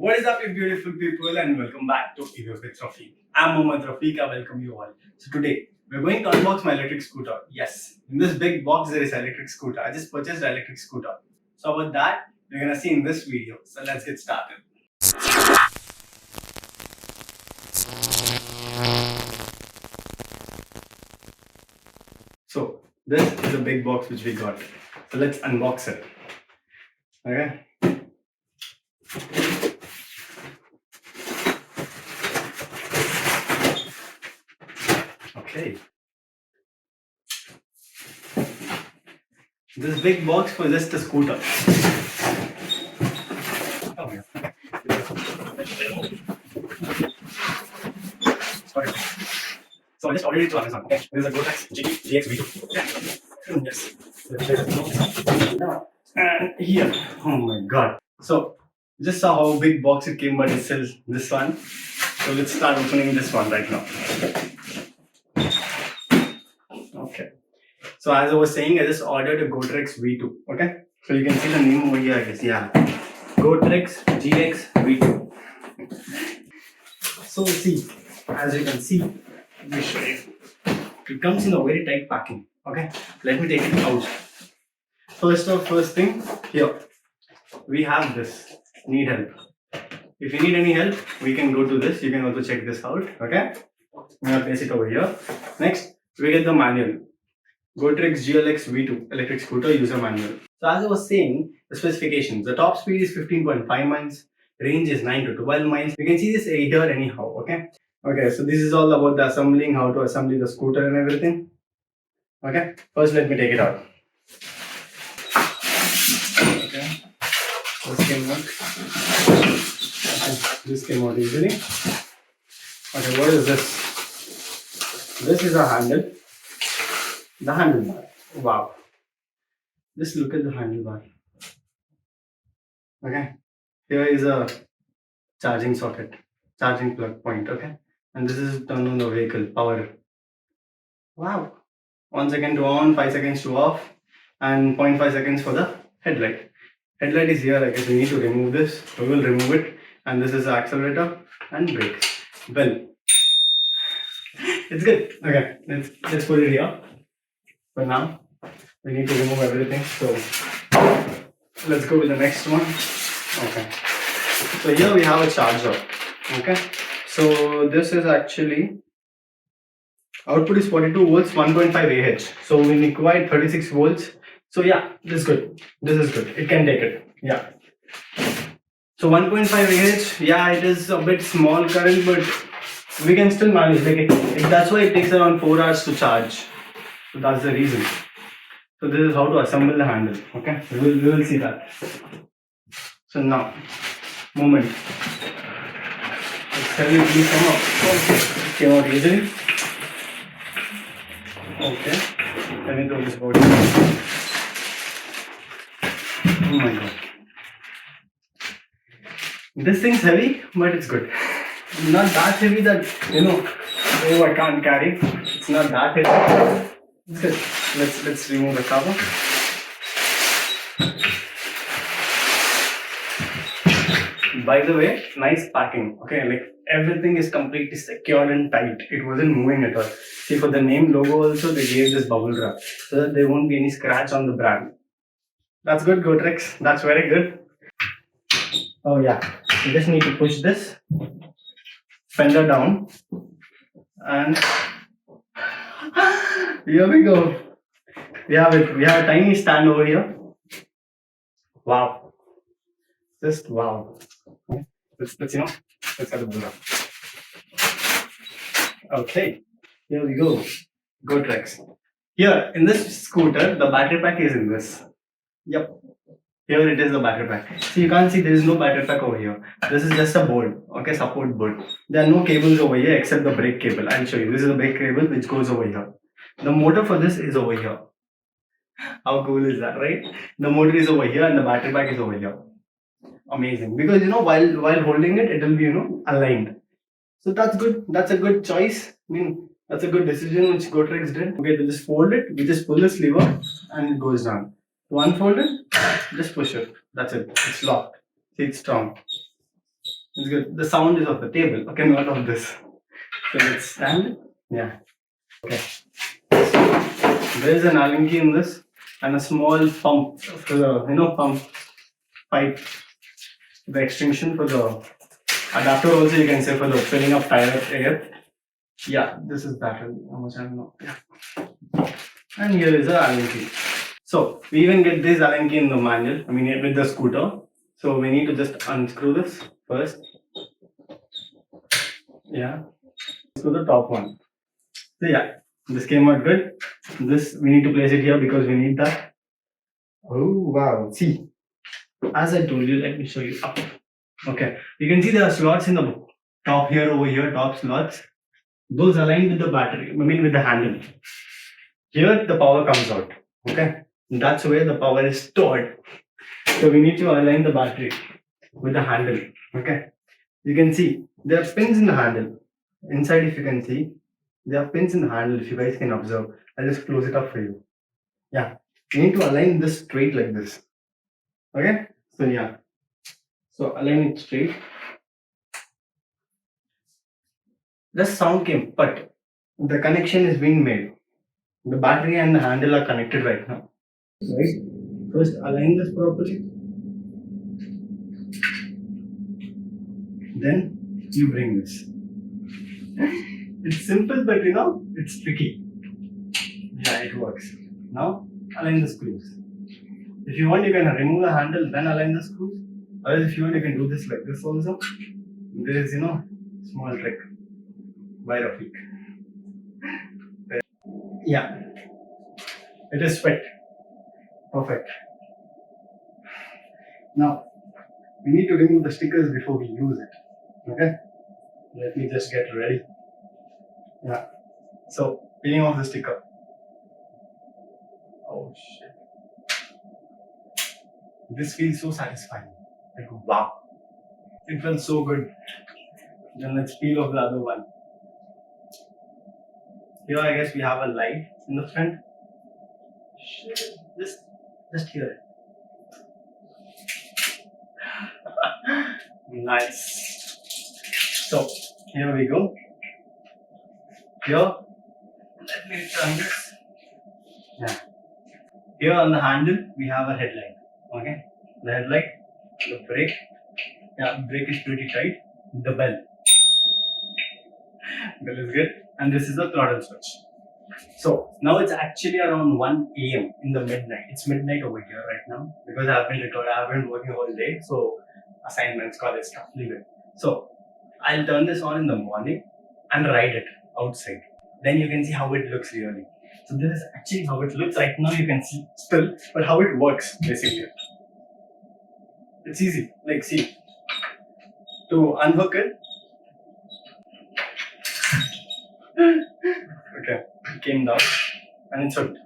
What is up, you beautiful people, and welcome back to EVwithRafiq. I'm Mohmed Rafiq. I welcome you all. So today we're going to unbox my electric scooter. Yes, in this big box there is an electric scooter. I just purchased an electric scooter. So about that you're gonna see in this video. So let's get started. So this is a big box which we got. So let's unbox it. Okay. Okay. This big box for just a scooter. Oh yeah. Sorry. So I just ordered it to Amazon. Okay. This is a GoTrex GX V2. Yes. And here, oh my god. So just saw how big box it came, but it's still this one. So let's start opening this one right now. Okay. So as I was saying, I just ordered a GoTrex V2. Okay. So you can see the name over here, I guess. Yeah. GoTrex GX V2. So see, as you can see, let me show you. It comes in a very tight packing. Okay. Let me take it out. First thing, here we have this. Need help. If you need any help, we can go to this. You can also check this out. Okay. I'm gonna place it over here. Next, we get the manual. GoTrex GLX V2 electric scooter user manual. So as I was saying, the specifications. The top speed is 15.5 miles. Range is 9 to 12 miles. You can see this here anyhow. Okay. Okay. So this is all about the assembling, how to assemble the scooter and everything. Okay. First, let me take it out. Okay. This came out. Okay. This came out easily. Okay. What is this? This is a handle. The handlebar. Wow. Just look at the handlebar. Okay. Here is a charging socket, charging plug point. Okay. And this is turn on the vehicle power. Wow. 1 second to on, 5 seconds to off, and 0.5 seconds for the headlight. Headlight is here. I guess we need to remove this. We will remove it. And this is the accelerator and brakes. Well, it's good. Okay. Let's put it here. But now we need to remove everything. So let's go with the next one. Okay. So here we have a charger. Okay. So this is actually output is 42 volts, 1.5 Ah. So we require 36 volts. So yeah, this is good. This is good. It can take it. Yeah. So 1.5 Ah. Yeah, it is a bit small current, but we can still manage. Like that's why it takes around 4 hours to charge. So that's the reason. So this is how to assemble the handle. Okay, we will see that. So now, moment. Can you please come up? Okay, it came out easily. Okay, let me throw this body. Oh my god. This thing's heavy, but it's good. Not that heavy that, oh, I can't carry. It's not that heavy. It's good. Let's remove the cover. By the way, nice packing. Okay, like everything is completely secured and tight. It wasn't moving at all. See, for the name logo also they gave this bubble wrap so that there won't be any scratch on the brand. That's good, GoTrex. That's very good. Oh yeah, you just need to push this fender down and here we go. We have it. We have a tiny stand over here. Wow. Just wow. Let's get the board up. Okay. Here we go. GoTrex. Here in this scooter, the battery pack is in this. Yep. Here it is the battery pack. So you can't see there is no battery pack over here. This is just a board. Okay, support board. There are no cables over here except the brake cable. I'll show you. This is a brake cable which goes over here. The motor for this is over here. How cool is that, right? The motor is over here and the battery pack is over here. Amazing. Because while holding it, it will be aligned. So that's good. That's a good choice. I mean, that's a good decision which GoTrex did. Okay, they just fold it. We just pull this lever and it goes down. To unfold it, just push it. That's it. It's locked. See, it's strong. It's good. The sound is of the table. Okay, not of this. So let's stand. Yeah. Okay. There is an Allen key in this and a small pump for the pump pipe, the extension for the adapter also you can say for the filling of tire air. Yeah, this is that. How much I don't know. Yeah. And here is a Allen key. So we even get this Allen key in the manual. I mean with the scooter. So we need to just unscrew this first. Yeah. To the top one. So yeah, this came out good. This we need to place it here because we need that. Oh wow! See, as I told you, let me show you up. Okay, you can see there are slots in the top here, over here, top slots. Those align with the battery. I mean with the handle. Here the power comes out. Okay, that's where the power is stored. So we need to align the battery with the handle. Okay, you can see there are pins in the handle. Inside, if you can see, there are pins in the handle. If you guys can observe, I'll just close it up for you. Yeah, you need to align this straight like this. Okay, so yeah, so align it straight. The sound came, but the connection is being made. The battery and the handle are connected right now. Right. First, align this properly. Then you bring this. It's simple, but it's tricky. Yeah, it works. Now align the screws. If you want, you can remove the handle, then align the screws. Or if you want, you can do this like this also. There is, small trick by Rafiq. Yeah, it is fit. Perfect. Now, we need to remove the stickers before we use it. Okay? Let me just get ready. Yeah. So, peeling off the sticker. Oh shit. This feels so satisfying. Like, wow. It felt so good. Then let's peel off the other one. Here, I guess we have a light in the front. Just here. Nice. So, here we go. Here, let me turn this. Yeah. Here on the handle, we have a headlight. Okay. The headlight, the brake. Yeah, brake is pretty tight. The bell. Bell is good. And this is the throttle switch. So now it's actually around 1 a.m. in the midnight. It's midnight over here right now because I've been working all day. So assignments, college stuff, leave it. So I'll turn this on in the morning and ride it outside. Then you can see how it looks really. So this is actually how it looks right now. You can see still, but how it works basically. It's easy. Like see, to unhook it. Okay, it came down and it's hooked.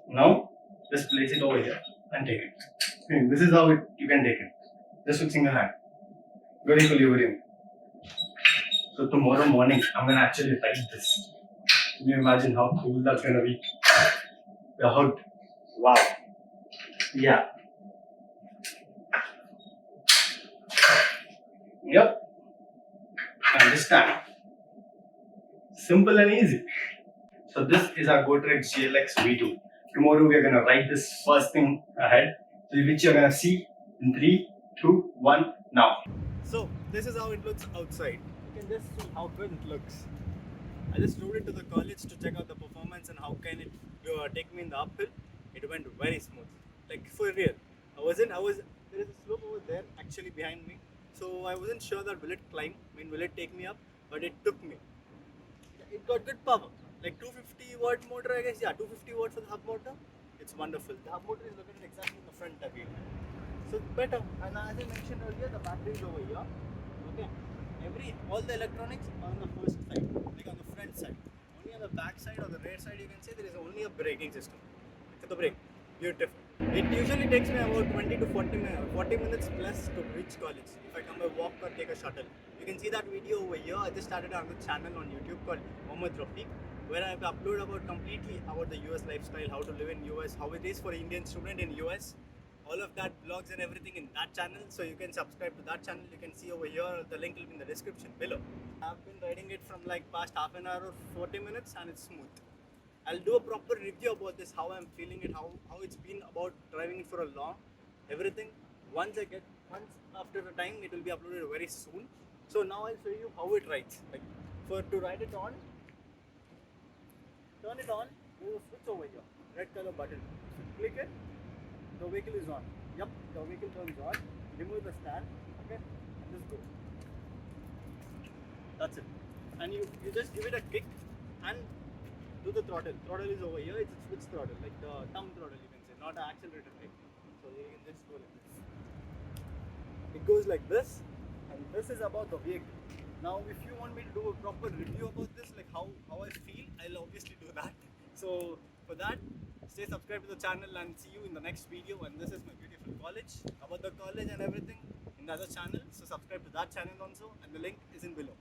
Now just place it over here and take it. Okay, this is how you can take it. Just with single hand. Good equilibrium. So tomorrow morning I'm gonna actually ride this. Can you imagine how cool that's gonna be? The hood. Wow. Yeah. Yep. Understand. Simple and easy. So this is our GoTrex GLX V2. Tomorrow we are gonna write this first thing ahead. So which you're gonna see in 3, 2, 1, now. So this is how it looks outside. You can just see how good it looks. I just rode it to the college to check out the performance and how can it take me in the uphill. It went very smooth, like for real. There is a slope over there actually behind me. So I wasn't sure that will it climb, will it take me up, but it took me. It got good power, like 250 watt motor I guess, yeah 250 watts for the hub motor. It's wonderful. The hub motor is located exactly in the front again. So better, and as I mentioned earlier, the battery is over here. Okay. All the electronics are on the first side, like on the front side. Only on the back side or the rear side you can say there is only a braking system. For the brake. Beautiful. It usually takes me about 20 to 40 minutes plus to reach college if I come by walk or take a shuttle. You can see that video over here. I just started another channel on YouTube called Mohmed Rafiq, where I have uploaded completely about the US lifestyle, how to live in US, how it is for Indian student in US. all of that vlogs and everything in that channel. So you can subscribe to that channel. You can see over here, the link will be in the description below. I've been riding it from like past half an hour or 40 minutes and it's smooth. I'll do a proper review about this, how I'm feeling it, how it's been about driving it for a long, everything. Once after a time, it will be uploaded very soon. So now I'll show you how it rides. Like to ride it on, turn it on, there's a switch over here, red color button. So click it, the vehicle is on. Yep, the vehicle turns on. Remove the stand, okay, and just go. That's it. And you just give it a kick and do the throttle. Throttle is over here. It's a switch throttle, like the thumb throttle you can say, not an accelerator type. So you can just go like this. It goes like this, and this is about the vehicle. Now, if you want me to do a proper review about this, like how I feel, I'll obviously do that. So for that, stay subscribed to the channel and see you in the next video. And this is my beautiful college, about the college and everything in the other channel. So subscribe to that channel also, and the link is in below.